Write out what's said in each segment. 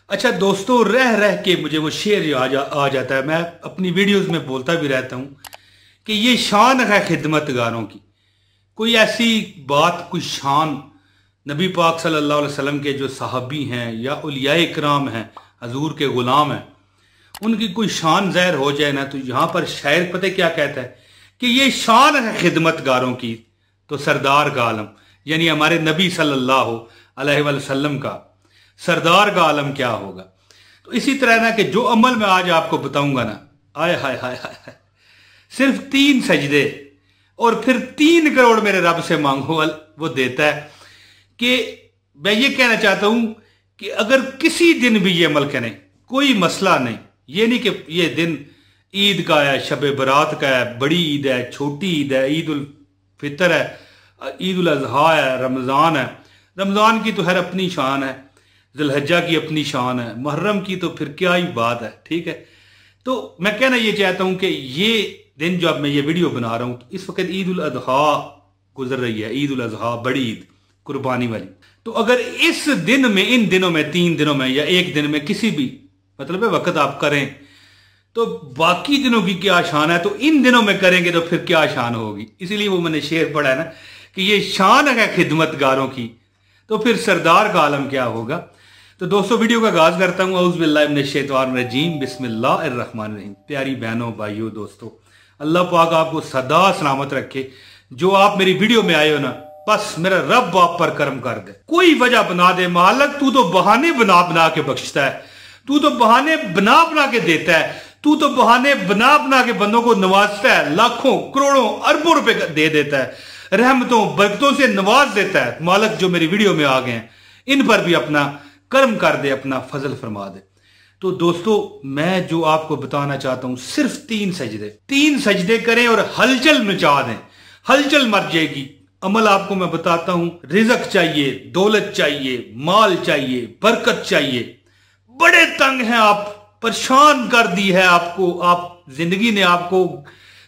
अच्छा दोस्तों, रह रह के मुझे वो शेर आ जाता है। मैं अपनी वीडियोस में बोलता भी रहता हूँ कि ये शान है खिदमतगारों की। कोई ऐसी बात, कोई शान नबी पाक सल्लल्लाहु अलैहि वसल्लम के जो सहाबी हैं या उलिया इकराम हैं, हजूर के गुलाम हैं, उनकी कोई शान ज़ाहिर हो जाए ना, तो यहाँ पर शायर पता क्या कहता है कि ये शान है खिदमतगारों की। तो सरदार का आलम यानी हमारे नबी सल्लल्लाहु अलैहि वसल्लम का, सरदार का आलम क्या होगा। तो इसी तरह ना कि जो अमल मैं आज आपको बताऊंगा ना, आय हाय हाय हाय, सिर्फ 3 सजदे और फिर 3 करोड़ मेरे रब से मांगो, वो देता है। कि मैं ये कहना चाहता हूं कि अगर किसी दिन भी ये अमल करें, कोई मसला नहीं। ये नहीं कि ये दिन ईद का है, शब बरात का है, बड़ी ईद है, छोटी ईद है, ईद उल फितर है, ईद उल अजहा है, रमज़ान है। रमज़ान की तो हर अपनी शान है, ज़ुल्हिज्जा की अपनी शान है, मुहर्रम की तो फिर क्या ही बात है। ठीक है, तो मैं कहना ये चाहता हूं कि ये दिन जो अब मैं ये वीडियो बना रहा हूं, इस वक्त ईद उल अजहा गुजर रही है, ईद उल अजहा, बड़ी ईद, कुर्बानी वाली। तो अगर इस दिन में, इन दिनों में, 3 दिनों में या एक दिन में किसी भी मतलब वक्त आप करें, तो बाकी दिनों की क्या शान है, तो इन दिनों में करेंगे तो फिर क्या शान होगी। इसीलिए वो मैंने शेर पढ़ा है ना कि ये शान है खिदमतगारों की, तो फिर सरदार का आलम क्या होगा। तो दोस्तों, वीडियो का आगाज करता हूँ। औज़ु बिल्लाहि मिनश शैतानिर रजीम, बिस्मिल्लाहिर रहमानिर रहीम। प्यारी बहनों, भाइयों, दोस्तों, अल्लाह पाक आपको सदा सलामत रखे। जो आप मेरी वीडियो में आए हो ना, बस मेरा रब आप पर करम कर दे, कोई वजह बना दे। मालिक तू तो बहाने बना बना के बख्शता है, तू तो बहाने बना बना के देता है, तू तो बहाने बना बना के बंदों को नवाजता है, लाखों करोड़ों अरबों रुपए दे देता है, रहमतों बरकतों से नवाज देता है। मालिक जो मेरी वीडियो में आ गए हैं, इन पर भी अपना कर्म कर दे, अपना फजल फरमा दे। तो दोस्तों, मैं जो आपको बताना चाहता हूं, सिर्फ 3 सजदे करें और हलचल मचा दें, हलचल मच जाएगी। अमल आपको मैं बताता हूं। रिज़्क चाहिए, दौलत चाहिए, माल चाहिए, बरकत चाहिए। बड़े तंग हैं आप, परेशान कर दी है आपको, आप जिंदगी ने आपको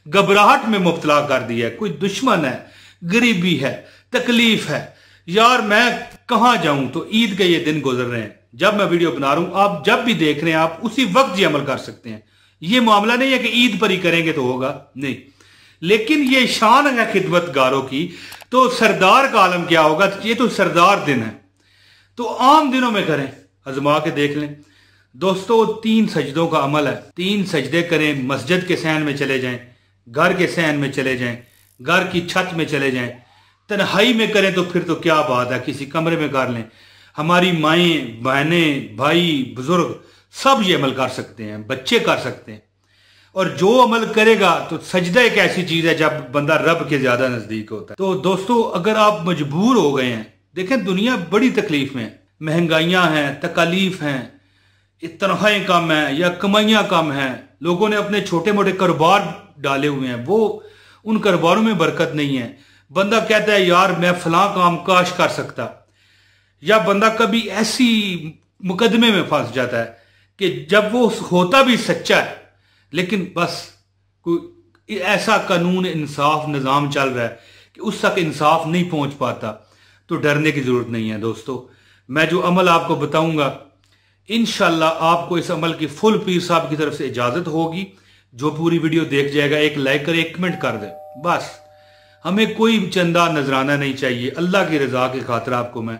घबराहट में मुब्तला कर दिया है। कोई दुश्मन है, गरीबी है, तकलीफ है, यार मैं कहां जाऊं। तो ईद के ये दिन गुजर रहे हैं, जब मैं वीडियो बना रहा हूं, आप जब भी देख रहे हैं, आप उसी वक्त ये अमल कर सकते हैं। ये मामला नहीं है कि ईद पर ही करेंगे तो होगा, नहीं। लेकिन ये शान है खिदमतगारों की। तो सरदार का आलम क्या होगा, ये तो सरदार दिन है। तो आम दिनों में करें, आजमा के देख लें। दोस्तों, 3 सजदों का अमल है। 3 सजदे करें, मस्जिद के सहन में चले जाएं, घर के सहन में चले जाएं, घर की छत में चले जाएं। तन्हाई में करें तो फिर तो क्या बात है, किसी कमरे में कर लें। हमारी माएँ, बहनें, भाई, बुजुर्ग सब ये अमल कर सकते हैं, बच्चे कर सकते हैं। और जो अमल करेगा, तो सजदा एक ऐसी चीज है जब बंदा रब के ज्यादा नजदीक होता है। तो दोस्तों, अगर आप मजबूर हो गए हैं, देखें दुनिया बड़ी तकलीफ में, महंगाइयां हैं, तकालीफ हैं, तनख्वाहें कम हैं या कमाइयां कम हैं, लोगों ने अपने छोटे मोटे कारोबार डाले हुए हैं, वो उन कारोबारों में बरकत नहीं है। बंदा कहता है यार मैं फलां काम काश कर सकता, या बंदा कभी ऐसी मुकदमे में फंस जाता है कि जब वो होता भी सच्चा है, लेकिन बस कोई ऐसा कानून इंसाफ निज़ाम चल रहा है कि उस तक इंसाफ नहीं पहुंच पाता। तो डरने की जरूरत नहीं है दोस्तों। मैं जो अमल आपको बताऊंगा, इंशाल्लाह आपको इस अमल की फुल पीर साहब की तरफ से इजाजत होगी। जो पूरी वीडियो देख जाएगा, एक लाइक कर, एक कमेंट कर दे, बस। हमें कोई चंदा नजराना नहीं चाहिए। अल्लाह की रजा की खातिर आपको मैं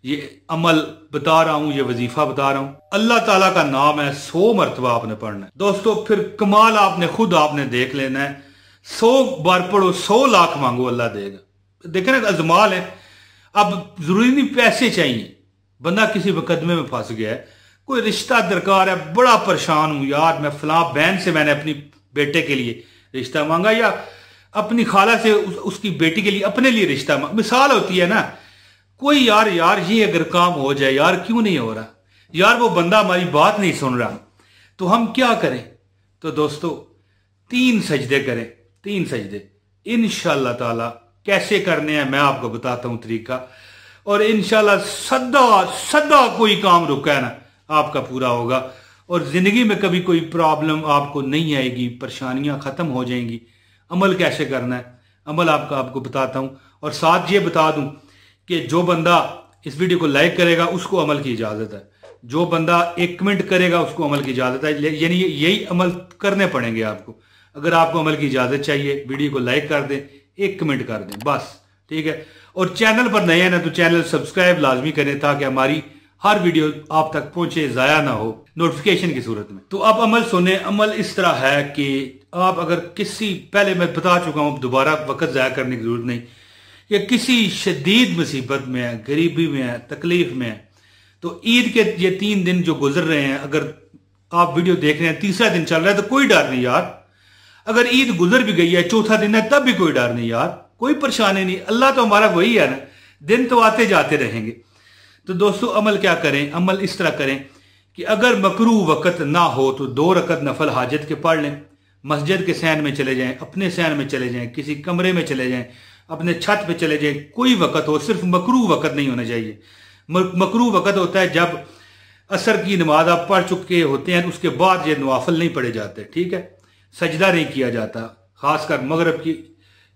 ये अमल बता रहा हूं, ये वजीफा बता रहा हूं। अल्लाह ताला का नाम है, 100 मरतबा आपने पढ़ना है दोस्तों। फिर कमाल आपने खुद आपने देख लेना है। 100 बार पढ़ो, 100 लाख मांगो, अल्लाह देगा। देखे ना, अजमाल है। अब जरूरी नहीं पैसे चाहिए। बंदा किसी मुकदमे में फंस गया है, कोई रिश्ता दरकार है, बड़ा परेशान हूं यार, मैं फलां बहन से मैंने अपनी बेटे के लिए रिश्ता मांगा, या अपनी खाला से उसकी बेटी के लिए, अपने लिए रिश्ता मांगा। मिसाल होती है ना, कोई यार ये अगर काम हो जाए, यार क्यों नहीं हो रहा, यार वो बंदा हमारी बात नहीं सुन रहा, तो हम क्या करें। तो दोस्तों, 3 सजदे करें, 3 सजदे इंशाअल्लाह ताला। कैसे करने हैं मैं आपको बताता हूं तरीका, और इंशाअल्लाह सदा कोई काम रुका है ना आपका पूरा होगा, और जिंदगी में कभी कोई प्रॉब्लम आपको नहीं आएगी, परेशानियां खत्म हो जाएंगी। अमल कैसे करना है, अमल आपको बताता हूं। और साथ ये बता दूं कि जो बंदा इस वीडियो को लाइक करेगा उसको अमल की इजाजत है, जो बंदा एक कमेंट करेगा उसको अमल की इजाजत है, यानी यही अमल करने पड़ेंगे आपको। अगर आपको अमल की इजाजत चाहिए, वीडियो को लाइक कर दें, एक कमेंट कर दें बस, ठीक है। और चैनल पर नए हैं ना तो चैनल सब्सक्राइब लाजमी करें ताकि हमारी हर वीडियो आप तक पहुंचे, जाया ना हो नोटिफिकेशन की सूरत में। तो अब अमल सुने। अमल इस तरह है कि आप अगर किसी, पहले मैं बता चुका हूं, दोबारा वक्त जाया करने की जरूरत नहीं, कि किसी शदीद मुसीबत में है, गरीबी में है, तकलीफ में है, तो ईद के ये 3 दिन जो गुजर रहे हैं, अगर आप वीडियो देख रहे हैं तीसरा दिन चल रहा है तो कोई डर नहीं यार। अगर ईद गुजर भी गई है, चौथा दिन है, तब भी कोई डर नहीं यार, कोई परेशानी नहीं। अल्लाह तो हमारा वही है ना, दिन तो आते जाते रहेंगे। तो दोस्तों अमल क्या करें? अमल इस तरह करें कि अगर मकरू वक़्त ना हो तो 2 रकत नफल हाजत के पढ़ लें, मस्जिद के सैन में चले जाएं, अपने सैन में चले जाएं, किसी कमरे में चले जाएं, अपने छत पे चले जाएं, कोई वक़्त हो, सिर्फ मकरू वक़्त नहीं होना चाहिए। मकरू वक़्त होता है जब असर की नमाज आप पढ़ चुके होते हैं, उसके बाद ये नवाफिल नहीं पढ़े जाते, ठीक है। सजदा नहीं किया जाता, खासकर मगरब की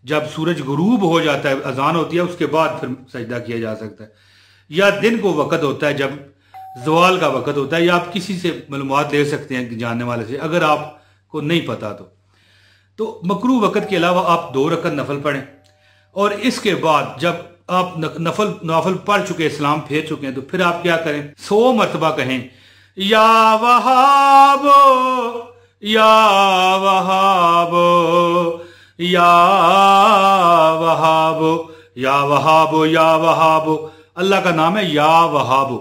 जब सूरज गुरूब हो जाता है, अजान होती है, उसके बाद फिर सजदा किया जा सकता है। या दिन को वक़्त होता है जब ज़वाल का वक़्त होता है, या आप किसी से मालूमात ले सकते हैं जानने वाले से, अगर आपको नहीं पता तो मकरू वक़्त के अलावा आप 2 रकत नफल पढ़ें। और इसके बाद जब आप नफल पढ़ चुके, इस्लाम फेर चुके हैं, तो फिर आप क्या करें? 100 मरतबा कहें, या वहाबो या वहाबो या वहाबो या वहाबो या वहाबो। अल्लाह का नाम है या वहाबो।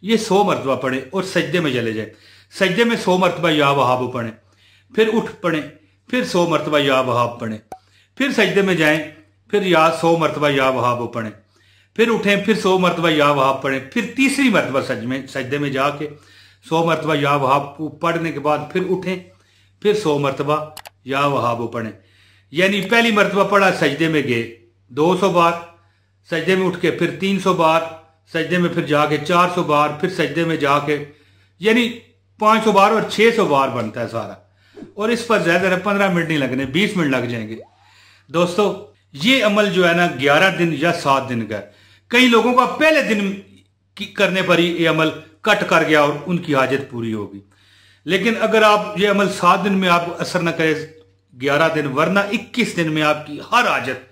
ये 100 मरतबा पढ़ें और सजदे में चले जाए। सजदे में 100 मरतबा या वहाबो पढ़ें, फिर उठ पढ़ें, फिर 100 मरतबा या वहाब पढ़ें, फिर सजदे में जाएं, फिर 100 मरतबा या वहाबो पढ़ें, फिर उठें, फिर 100 मरतबा या वहाब पढ़ें, फिर तीसरी मरतबा सजदे में जाके 100 मरतबा या वहाब पढ़ने के बाद फिर उठें, फिर 100 मरतबा या वहाबो पढ़ें। यानी पहली मरतबा पढ़ा, सजदे में गए 200 बार, सजदे में उठ के फिर 300 बार, सजदे में फिर जाके 400 बार, फिर सजदे में जाके, यानी 500 बार और 600 बार बनता है सारा। और इस पर ज्यादा 15 मिनट नहीं लगने, 20 मिनट लग जाएंगे। दोस्तों ये अमल जो है ना 11 दिन या 7 दिन का है। कई लोगों का पहले दिन करने पर ही ये अमल कट कर गया और उनकी हाजत पूरी होगी। लेकिन अगर आप ये अमल 7 दिन में आप असर न करे, 11 दिन, वरना 21 दिन में आपकी हर हाजत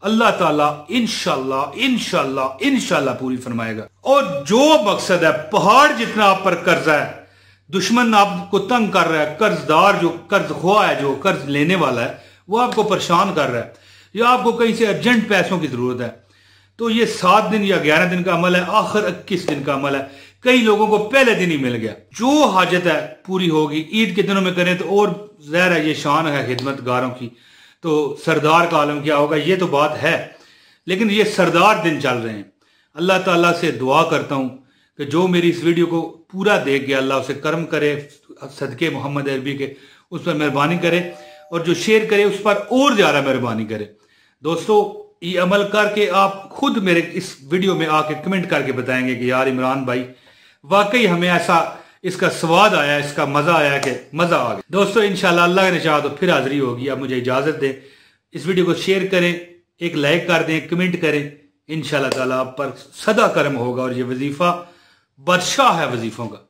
अल्लाह ताला इंशाल्लाह इंशाल्लाह इंशाल्लाह पूरी फरमाएगा। और जो मकसद है, पहाड़ जितना आप पर कर्जा है, दुश्मन आपको तंग कर रहा है, कर्जदार जो कर्ज खुआ है, जो कर्ज लेने वाला है, वो आपको परेशान कर रहा है, या आपको कहीं से अर्जेंट पैसों की जरूरत है, तो ये 7 दिन या 11 दिन का अमल है, आखिर 21 दिन का अमल है। कई लोगों को पहले दिन ही मिल गया। जो हाजत है पूरी होगी। ईद के दिनों में करें तो और ज़ाहिर है, ये शान है खिदमतगारों की, तो सरदार का आलम क्या होगा, ये तो बात है। लेकिन ये सरदार दिन चल रहे हैं। अल्लाह ताला से दुआ करता हूँ कि जो मेरी इस वीडियो को पूरा देख गया, अल्लाह उसे कर्म करे, सदके मोहम्मद अरबी के, उस पर मेहरबानी करे, और जो शेयर करे उस पर और ज़्यादा मेहरबानी करे। दोस्तों ये अमल करके आप खुद मेरे इस वीडियो में आके कमेंट करके बताएंगे कि यार इमरान भाई वाकई हमें ऐसा इसका स्वाद आया, इसका मजा आया कि मजा आ गया। दोस्तों इंशाल्लाह अल्लाह ने चाहा तो फिर हाजिरी होगी। आप मुझे इजाजत दें, इस वीडियो को शेयर करें, एक लाइक कर दें, कमेंट करें। इंशाल्लाह ताला आप पर सदा कर्म होगा और ये वजीफा बादशाह है वजीफों का।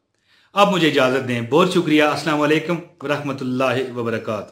आप मुझे इजाजत दें, बहुत शुक्रिया। अस्सलाम वालेकुम व रहमतुल्लाहि व बरकातहू।